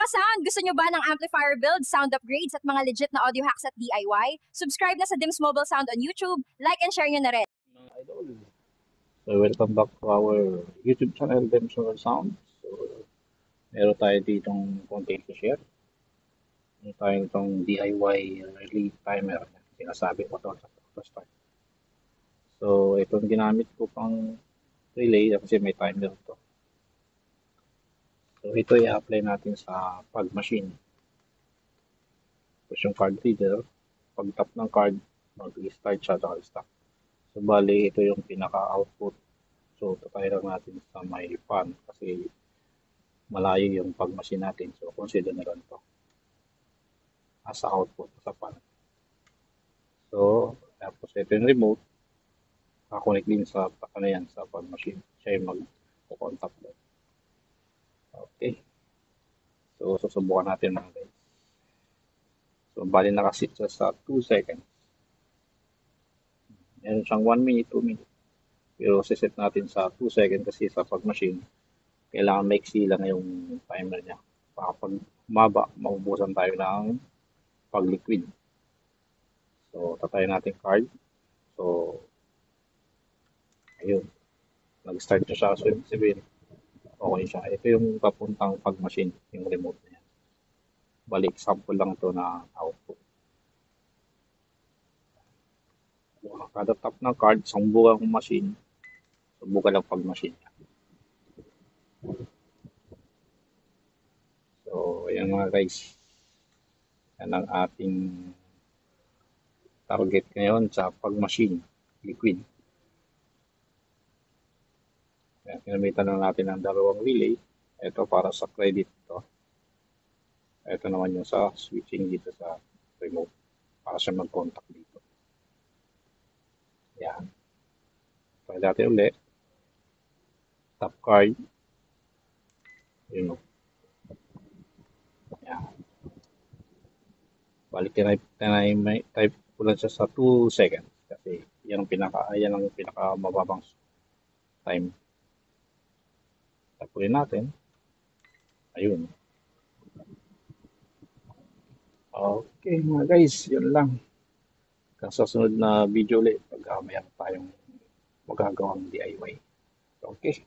ka-sound! Gusto nyo ba ng amplifier builds, sound upgrades at mga legit na audio hacks at DIY? Subscribe na sa Dims Mobile Sound on YouTube, like and share nyo na rin. Mga idol. So, welcome back to our YouTube channel, Dimensional Sound. So, meron tayo ditong content to share. Meron tayo itong DIY relay timer. Sinasabi ko ito sa start. So, itong ginamit ko pang relay kasi may timer ito. So, ito i-apply natin sa pag machine. Tapos yung card reader, pag tap ng card, mag-start siya at stop. So, bali, ito yung pinaka-output. So, tatay lang natin sa may fan kasi malayo yung pag-machine natin. So, consider na lang ito as output sa fan. So, tapos ito yung remote. Nakakonect din sa, sa pag-machine. Siya yung mag-contact doon. Okay. So, susubukan natin mga guys. So, bali nakasit siya sa 2 seconds. Meron siyang 1 minute, 2 minutes. Pero siset natin sa 2 seconds kasi sa pag-machine, kailangan maiksi lang yung timer niya. Para pag maba, maubusan tayo ng pag-liquid. So, tatay natin card. So, ayun. Nag-start na siya. So, sabihin, okay siya. Ito yung papuntang pag-machine, yung remote niya. Balik, example lang ito na output. Kada tap ng card, sumbukan ng machine. Sumbukan lang pag-machine niya. So, ayan mga guys. Yan ang ating target ngayon sa pag-machine, liquid. Kaya kinamitan na natin ang dalawang relay. Ito para sa credit ito. Ito naman yung sa switching dito sa remote para siya mag-contact dito. Yan. Try natin ulit. Tap card. Yun o. Yan. Balik type ko lang siya sa 2 seconds kasi yan ang pinaka mababang time. Tapuin natin. Ayun. Okay mga guys, yun lang. Hanggang sa sunod na video ulit, pag mayroon tayong magagawang DIY. Okay.